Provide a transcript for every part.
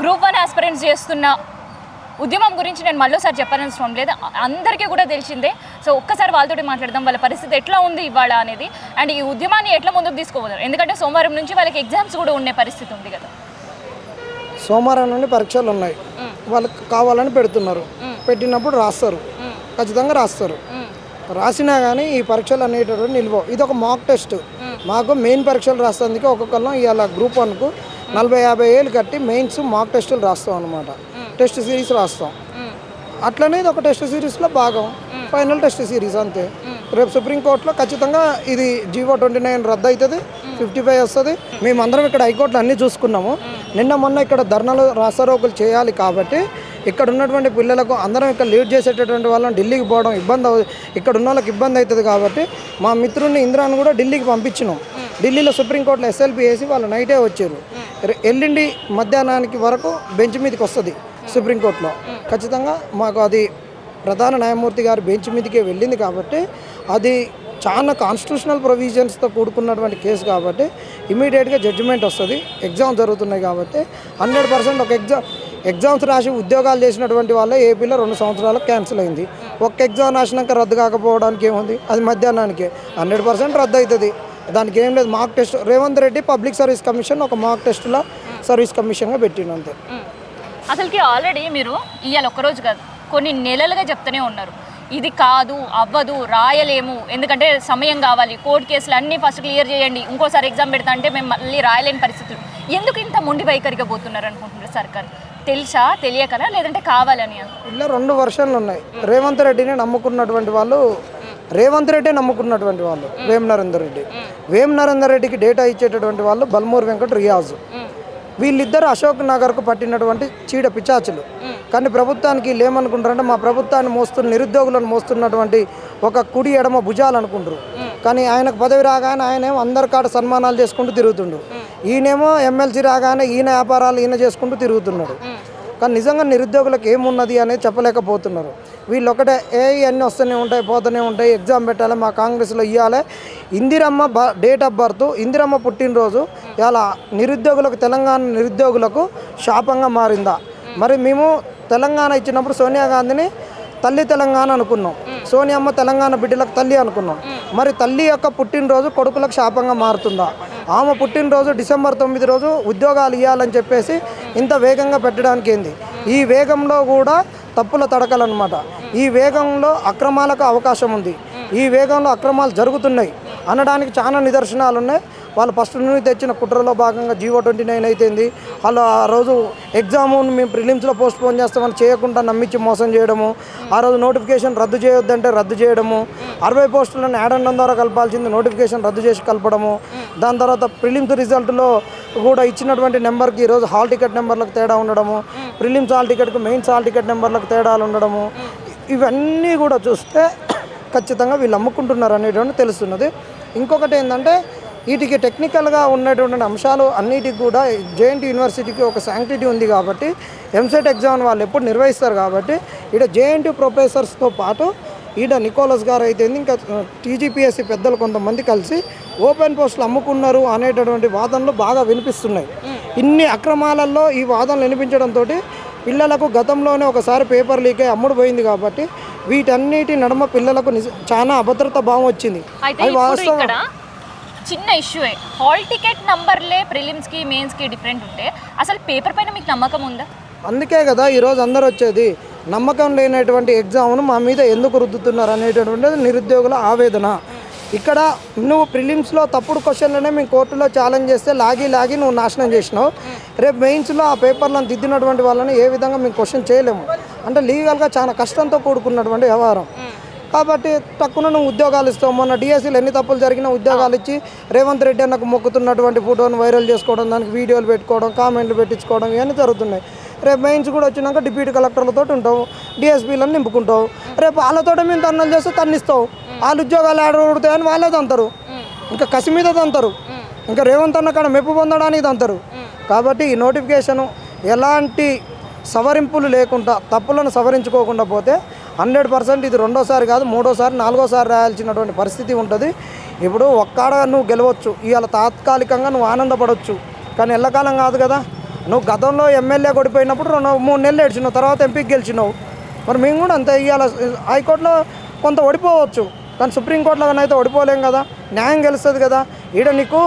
Group 1 aspirants చేస్తున్న ఉద్యమం గురించి నేను మళ్ళీసారి చెప్పాల్సిన లేదు, అందరికీ కూడా తెలిసిందే. సో ఒక్కసారి వాళ్ళతో మాట్లాడదాం, వాళ్ళ పరిస్థితి ఎట్లా ఉంది ఇవాళ అనేది, అండ్ ఈ ఉద్యమాన్ని ఎట్లా ముందుకు తీసుకోవాలి. ఎందుకంటే సోమవారం నుంచి వాళ్ళకి ఎగ్జామ్స్ కూడా ఉండే పరిస్థితి ఉంది కదా. సోమవారం నుండి పరీక్షలు ఉన్నాయి, వాళ్ళకి కావాలని పెడుతున్నారు, పెట్టినప్పుడు రాస్తారు, ఖచ్చితంగా రాస్తారు. రాసినా కానీ ఈ పరీక్షలు అనేటటువంటి నిల్వ. ఇది ఒక మాక్ టెస్ట్. మాకు మెయిన్ పరీక్షలు రాసేందుకు ఒక్కొక్కళ్ళం ఇవాళ గ్రూప్ 1కు 40-50 ఏళ్ళు కట్టి మెయిన్స్ మాక్ టెస్టులు రాస్తాం అనమాట. టెస్ట్ సిరీస్ రాస్తాం. అట్లనే ఇది ఒక టెస్ట్ సిరీస్లో భాగం, ఫైనల్ టెస్ట్ సిరీస్ అంతే. రేపు సుప్రీంకోర్టులో ఖచ్చితంగా ఇది జీవో 29 రద్దు అవుతుంది, 55 వస్తుంది. మేమందరం ఇక్కడ హైకోర్టులో అన్నీ చూసుకున్నాము. నిన్న మొన్న ఇక్కడ ధర్నాలు రాస్తారోకులు చేయాలి కాబట్టి ఇక్కడ ఉన్నటువంటి పిల్లలకు అందరం ఇక్కడ లీడ్ చేసేటటువంటి వాళ్ళని ఢిల్లీకి పోవడం ఇబ్బంది, ఇక్కడ ఉన్న వాళ్ళకి ఇబ్బంది అవుతుంది కాబట్టి మా మిత్రుడిని ఇంద్రాన్ని కూడా ఢిల్లీకి పంపించినాం. ఢిల్లీలో సుప్రీంకోర్టులో ఎస్ఎల్పి వేసి వాళ్ళు నైటే వచ్చారు. ఎల్లుండి మధ్యాహ్నానికి వరకు బెంచ్ మీదకి వస్తుంది సుప్రీంకోర్టులో. ఖచ్చితంగా మాకు అది ప్రధాన న్యాయమూర్తి గారు బెంచ్ మీదకే వెళ్ళింది కాబట్టి అది చాలా కాన్స్టిట్యూషనల్ ప్రొవిజన్స్తో కూడుకున్నటువంటి కేసు కాబట్టి ఇమీడియట్గా జడ్జిమెంట్ వస్తుంది. ఎగ్జామ్ జరుగుతున్నాయి కాబట్టి 100% ఒక ఎగ్జామ్స్ రాసి ఉద్యోగాలు చేసినటువంటి వాళ్ళే ఏపీలో 2 సంవత్సరాలకు క్యాన్సిల్ అయింది. ఒక్క ఎగ్జామ్ రాసినాక రద్దు కాకపోవడానికి ఏముంది, అది మధ్యాహ్నానికే 100% రద్దు అవుతుంది. దానికి ఏం లేదు. Mock test Revanth Reddy public service commission ఒక మాక్ టెస్ట్లో సర్వీస్ కమిషన్గా పెట్టిన అంతే. అసలుకి ఆల్రెడీ మీరు ఇవాళ ఒక్కరోజు కాదు కొన్ని నెలలుగా చెప్తూనే ఉన్నారు, ఇది కాదు అవ్వదు రాయలేము, ఎందుకంటే సమయం కావాలి, కోర్టు కేసులు అన్నీ ఫస్ట్ క్లియర్ చేయండి, ఇంకోసారి ఎగ్జామ్ పెడతా అంటే మేము మళ్ళీ రాయలేని పరిస్థితులు. ఎందుకు ఇంత మొండి వైఖరిగా పోతున్నారు అనుకుంటున్నారు సర్కార్? తెలుసా, తెలియకనా, లేదంటే కావాలని? ఇలా 2 వర్షన్లు ఉన్నాయి. రేవంత్ రెడ్డిని నమ్ముకున్నటువంటి వాళ్ళు వేం నరేందర్ రెడ్డికి డేటా ఇచ్చేటటువంటి వాళ్ళు బల్మూర్ వెంకట్ రియాజు. వీళ్ళిద్దరు అశోక్ నగర్కు పట్టినటువంటి చీడ పిచాచులు. కానీ ప్రభుత్వానికి ఏమనుకుంటారంటే మా ప్రభుత్వాన్ని నిరుద్యోగులను మోస్తున్నటువంటి ఒక కుడి ఎడమ భుజాలు అనుకుంటారు. కానీ ఆయనకు పదవి రాగానే ఆయనేమో అందరికాడ సన్మానాలు చేసుకుంటూ తిరుగుతుండు. ఈయనేమో ఎమ్మెల్సీ రాగానే ఈయన వ్యాపారాలు ఈయన చేసుకుంటూ తిరుగుతున్నాడు. కానీ నిజంగా నిరుద్యోగులకు ఏమున్నది అనేది చెప్పలేకపోతున్నారు. వీళ్ళు ఒకటే అన్నీ వస్తూనే ఉంటాయి, పోతూనే ఉంటాయి, ఎగ్జామ్ పెట్టాలి, మా కాంగ్రెస్లో ఇవ్వాలి. Indiramma date of birth, Indiramma పుట్టినరోజు ఇలా తెలంగాణ నిరుద్యోగులకు శాపంగా మారిందా? మరి మేము తెలంగాణ ఇచ్చినప్పుడు సోనియా గాంధీని తల్లి తెలంగాణ అనుకున్నాం, సోనియమ్మ తెలంగాణ బిడ్డలకు తల్లి అనుకున్నాం. మరి తల్లి యొక్క పుట్టినరోజు కొడుకులకు శాపంగా మారుతుందా? ఆమె పుట్టినరోజు డిసెంబర్ 9 రోజు ఉద్యోగాలు ఇవ్వాలని చెప్పేసి ఇంత వేగంగా పెట్టడానికి ఏంది? ఈ వేగంలో కూడా తప్పుల తడకలన్నమాట. ఈ వేగంలో అక్రమాలకు అవకాశం ఉంది, ఈ వేగంలో అక్రమాలు జరుగుతున్నాయి అనడానికి చాలా నిదర్శనాలు ఉన్నాయి. వాళ్ళు ఫస్ట్ నుండి తెచ్చిన కుట్రలో భాగంగా జీవో 29 అయితేంది, వాళ్ళు ఆ రోజు ఎగ్జామ్ మేము ప్రిలిమ్స్లో పోస్ట్పోన్ చేస్తామని చేయకుండా నమ్మించి మోసం చేయడము, ఆ రోజు నోటిఫికేషన్ రద్దు చేయొద్దంటే రద్దు చేయడము, 60 పోస్టులను యాడండం ద్వారా కలపాల్సింది నోటిఫికేషన్ రద్దు చేసి కలపడము, దాని తర్వాత ప్రిలిమ్స్ రిజల్ట్లో కూడా ఇచ్చినటువంటి నెంబర్కి ఈరోజు హాల్ టికెట్ నెంబర్లకు తేడా ఉండడము, ప్రిలిమ్స్ హాల్ టికెట్కు మెయిన్స్ హాల్ టికెట్ నెంబర్లకు తేడాలు ఉండడము, ఇవన్నీ కూడా చూస్తే ఖచ్చితంగా వీళ్ళు అమ్ముకుంటున్నారు అనేటువంటి తెలుస్తున్నది. ఇంకొకటి ఏంటంటే వీటికి టెక్నికల్గా ఉన్నటువంటి అంశాలు అన్నిటికి కూడా జేఎన్టీ యూనివర్సిటీకి ఒక శాంక్టిటీ ఉంది కాబట్టి ఎంసెట్ ఎగ్జామ్ వాళ్ళు ఎప్పుడు నిర్వహిస్తారు కాబట్టి ఇక్కడ జేఎన్టీ ప్రొఫెసర్స్తో పాటు ఈడ నికోలస్ గారు అయితే ఇంకా టీజీపీఎస్సీ పెద్దలు కొంతమంది కలిసి ఓపెన్ పోస్టులు అమ్ముకున్నారు అనేటటువంటి వాదనలు బాగా వినిపిస్తున్నాయి. ఇన్ని అక్రమాలలో ఈ వాదనలు వినిపించడంతో పిల్లలకు గతంలోనే ఒకసారి పేపర్ లీక్ అయ్యి అమ్ముడు పోయింది కాబట్టి వీటన్నిటి నడుమ పిల్లలకు చాలా అభద్రతా భావం వచ్చింది. అది వాస్తవం. చిన్న ఇష్యూయే, హాల్ టికెట్ నంబర్లే ప్రిలిమ్స్కి మెయిన్స్కి డిఫరెంట్ ఉంటే అసలు పేపర్ పైన మీకు నమ్మకం ఉందా? అందుకే కదా ఈరోజు అందరు వచ్చేది. నమ్మకం లేనటువంటి ఎగ్జామ్ను మా మీద ఎందుకు రుద్దుతున్నారు అనేటటువంటిది నిరుద్యోగుల ఆవేదన. ఇక్కడ నువ్వు ప్రిలిమ్స్లో తప్పుడు క్వశ్చన్లనే మేము కోర్టులో ఛాలెంజ్ చేస్తే లాగి నువ్వు నాశనం చేసినావు. రేపు మెయిన్స్లో ఆ పేపర్లను దిద్దినటువంటి వాళ్ళని ఏ విధంగా మేము క్వశ్చన్ చేయలేము. అంటే లీగల్గా చాలా కష్టంతో కూడుకున్నటువంటి వ్యవహారం. కాబట్టి తక్కువ నువ్వు ఉద్యోగాలు ఇస్తావు. మొన్న డిఎస్సీలు ఎన్ని తప్పులు జరిగినా ఉద్యోగాలు ఇచ్చి రేవంత్ రెడ్డి అన్నకు మొక్కుతున్నటువంటి ఫోటోను వైరల్ చేసుకోవడం, దానికి వీడియోలు పెట్టుకోవడం, కామెంట్లు పెట్టించుకోవడం ఇవన్నీ జరుగుతున్నాయి. రేపు మెయిన్స్ కూడా వచ్చినాక డిప్యూటీ కలెక్టర్లతో ఉంటావు, డిఎస్పీలను నింపుకుంటావు. రేపు వాళ్ళతో మేము ధర్నాలు చేస్తే తన్నిస్తావు. వాళ్ళు ఉద్యోగాలు ఆడబడుతాయని వాళ్ళే తంతారు, ఇంకా కసి మీద తంతారు, ఇంకా రేవంత్ అన్న కాడ మెప్పు పొందడానికి తంతారు. కాబట్టి ఈ నోటిఫికేషను ఎలాంటి సవరింపులు లేకుండా తప్పులను సవరించుకోకుండా పోతే 100% ఇది 2వ సారి కాదు 3వ సారి 4వ సారి రాయాల్సినటువంటి పరిస్థితి ఉంటుంది. ఇప్పుడు ఒక్కడ నువ్వు గెలవచ్చు, ఇవాళ తాత్కాలికంగా నువ్వు ఆనందపడవచ్చు, కానీ ఎల్లకాలం కాదు కదా. నువ్వు గతంలో ఎమ్మెల్యే ఓడిపోయినప్పుడు 2-3 నెలలు ఏడ్చినావు, తర్వాత ఎంపీకి గెలిచినావు. మరి మేము కూడా అంతే. ఇవాళ హైకోర్టులో కొంత ఓడిపోవచ్చు, కానీ సుప్రీంకోర్టులో అయితే ఓడిపోలేం కదా, న్యాయం గెలుస్తుంది కదా. ఈడ నీకు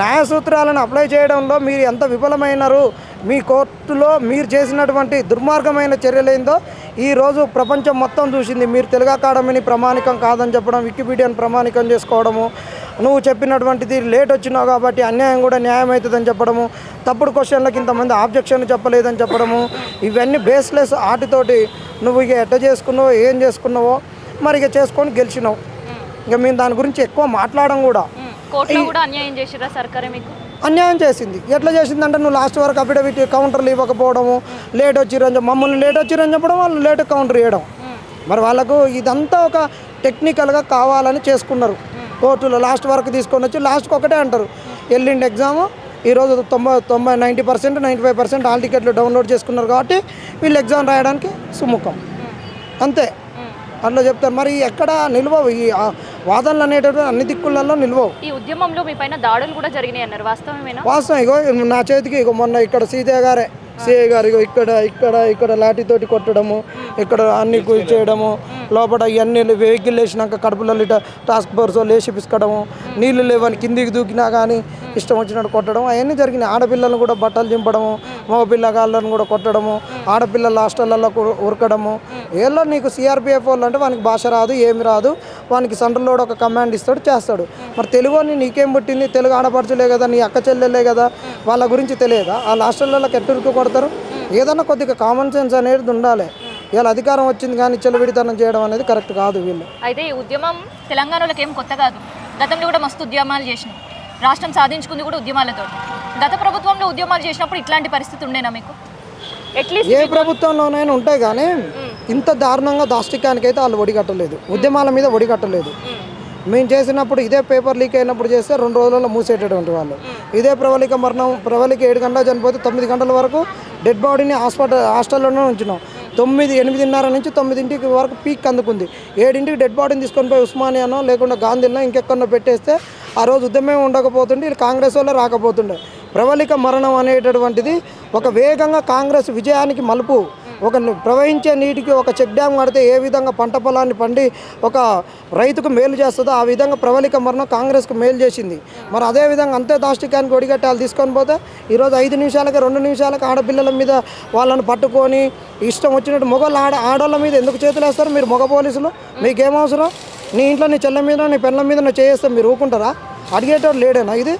న్యాయ సూత్రాలను అప్లై చేయడంలో మీరు ఎంత విఫలమైనారు, మీ కోర్టులో మీరు చేసినటువంటి దుర్మార్గమైన చర్యలేందో ఈరోజు ప్రపంచం మొత్తం చూసింది. మీరు తెలుగు అకాడమీని ప్రమాణికం కాదని చెప్పడం, వికీపీడియాని ప్రమాణికం చేసుకోవడము, నువ్వు చెప్పినటువంటిది లేట్ వచ్చినావు కాబట్టి అన్యాయం కూడా న్యాయం అవుతుందని చెప్పడము, తప్పుడు క్వశ్చన్లకు ఇంతమంది ఆబ్జెక్షన్ చెప్పలేదని చెప్పడము, ఇవన్నీ బేస్లెస్ ఆటితోటి నువ్వు ఇక ఎట్ట చేసుకున్నావో ఏం చేసుకున్నావో మరి ఇక చేసుకొని గెలిచినావు. ఇక మేము దాని గురించి ఎక్కువ మాట్లాడడం కూడా. కోర్టులో కూడా అన్యాయం చేసిరా సర్కారే మీకు? అన్యాయం చేసింది. ఎట్లా చేసిందంటే నువ్వు లాస్ట్ వరకు అఫిడవిట్ కౌంటర్లు ఇవ్వకపోవడము, లేట్ వచ్చిరని మమ్మల్ని లేట్ వచ్చిరని చెప్పడం, వాళ్ళు లేట్ కౌంటర్ ఇవ్వడం. మరి వాళ్ళకు ఇదంతా ఒక టెక్నికల్గా కావాలని చేసుకున్నారు. కోర్టులో లాస్ట్ వరకు తీసుకొని వచ్చి లాస్ట్కి ఒకటే అంటారు, ఎల్లుండి ఎగ్జాము, ఈరోజు 90%, 95% హాల్ టికెట్లు డౌన్లోడ్ చేసుకున్నారు కాబట్టి వీళ్ళు ఎగ్జామ్ రాయడానికి సుముఖం, అంతే అట్లా చెప్తారు. మరి ఎక్కడ నిల్వవు ఈ వాదనలు అనేటటువంటి అన్ని దిక్కులలో నిల్వవు. ఈ ఉద్యమంలో మీ పైన దాడులు కూడా జరిగినాయి అన్నారు, వాస్తవమేనా? వాస్తవం. ఇగో నా చేతికి ఇగో మొన్న ఇక్కడ సీతయ్య గారే సిఐ గారు ఇగో ఇక్కడ లాఠీతోటి కొట్టడము, ఇక్కడ అన్ని చేయడము, లోపల ఇవన్నీ వెహికల్ వేసినాక కడుపులో టాస్క్ ఫోర్స్ లేచి పిసుకడము, నీళ్లు లేవని కిందికి దూకినా కానీ ఇష్టం వచ్చినట్టు కొట్టడం అవన్నీ జరిగినాయి. ఆడపిల్లలను కూడా బట్టలు చింపడము, మగపిల్లగాళ్ళను కూడా కొట్టడము, ఆడపిల్లల హాస్టళ్ళల్లో ఉరకడము. ఏదో నీకు సిఆర్పిఎఫ్ వాళ్ళు అంటే వానికి భాష రాదు, ఏమి రాదు, వానికి సెంట్రల్లో ఒక కమాండ్ ఇస్తాడు, చేస్తాడు. మరి తెలుగు అని నీకేం పుట్టింది? తెలుగు ఆడపడుచులే కదా, నీ అక్క చెల్లెలే కదా, వాళ్ళ గురించి తెలియదా? వాళ్ళ హాస్టళ్ళలో ఎట్టుకు కొడతారు. ఏదన్నా కొద్దిగా కామన్ సెన్స్ అనేది ఉండాలి. ఇవాళ అధికారం వచ్చింది కానీ చెలవిడితనం చేయడం అనేది కరెక్ట్ కాదు వీళ్ళు. అయితే ఈ ఉద్యమం తెలంగాణలోకి ఏం కొత్త కాదు, గతంలో కూడా మస్తు ఉద్యమాలు చేసినాం, రాష్ట్రం సాధించుకుంది కూడా ఉద్యమాలతో. గత ప్రభుత్వంలో ఉద్యమాలు చేసినప్పుడు ఇట్లాంటి పరిస్థితి ఉండేనా మీకు? అట్లీస్ట్ ఏ ప్రభుత్వంలోనైనా ఉంటాయి కానీ ఇంత దారుణంగా దాష్టికానికి అయితే వాళ్ళు ఒడిగట్టలేదు, ఉద్యమాల మీద ఒడిగట్టలేదు. మేము చేసినప్పుడు ఇదే పేపర్ లీక్ అయినప్పుడు చేస్తే 2 రోజులలో మూసేటటువంటి వాళ్ళు. ఇదే ప్రవళిక 7 గంటల చనిపోతే 9 గంటల వరకు డెడ్ బాడీని హాస్టల్లోనే ఉంచినాం. 8:30 నుంచి 9 వరకు పీక్ అందుకుంది. 7 డెడ్ బాడీని తీసుకొని పోయి ఉస్మానియానో లేకుండా గాంధీలో ఇంకెక్కడో పెట్టేస్తే ఆ రోజు ఉద్యమం ఉండకపోతుండే, వీళ్ళు కాంగ్రెస్ వల్ల రాకపోతుండే. ప్రవళిక మరణం అనేటటువంటిది ఒక వేగంగా కాంగ్రెస్ విజయానికి మలుపు. ఒక ప్రవహించే నీటికి ఒక చెక్ డ్యామ్ కడితే ఏ విధంగా పంట పొలాన్ని పండి ఒక రైతుకు మేలు చేస్తుందో ఆ విధంగా ప్రవళిక మరణం కాంగ్రెస్కు మేలు చేసింది. మరి అదేవిధంగా అంతే దాష్టికానికి ఒడిగట్టి వాళ్ళు తీసుకొని పోతే ఈరోజు 5 నిమిషాలకి 2 నిమిషాలకి ఆడపిల్లల మీద వాళ్ళని పట్టుకొని ఇష్టం వచ్చినట్టు ఆడవాళ్ళ మీద ఎందుకు చేతులు వేస్తారు మీరు? మగ పోలీసులు మీకేం అవసరం? నీ ఇంట్లో నీ చెల్ల మీద నీ పెళ్ళ మీద నువ్వు చేస్తే మీరు ఊరుకుంటారా? అడిగేటోడు లేడేనా ఇది?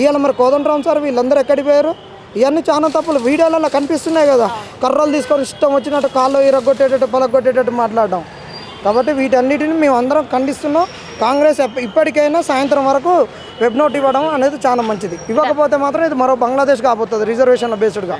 ఇవాళ మరి కోదండరాం సార్ వీళ్ళందరూ ఎక్కడికి పోయారు? ఇవన్నీ చాలా తప్పులు వీడియోలలో కనిపిస్తున్నాయి కదా, కర్రలు తీసుకొని ఇష్టం వచ్చినట్టు కాళ్ళు ఇరగొట్టేటట్టు పలగొట్టేటట్టు మాట్లాడడం. కాబట్టి వీటన్నిటిని మేము అందరం ఖండిస్తున్నాం. కాంగ్రెస్ ఇప్పటికైనా సాయంత్రం వరకు వెబ్ నోట్ ఇవ్వడం అనేది చాలా మంచిది. ఇవ్వకపోతే మాత్రం ఇది మరో బంగ్లాదేశ్ కాబోతుంది రిజర్వేషన్ల బేస్డ్గా.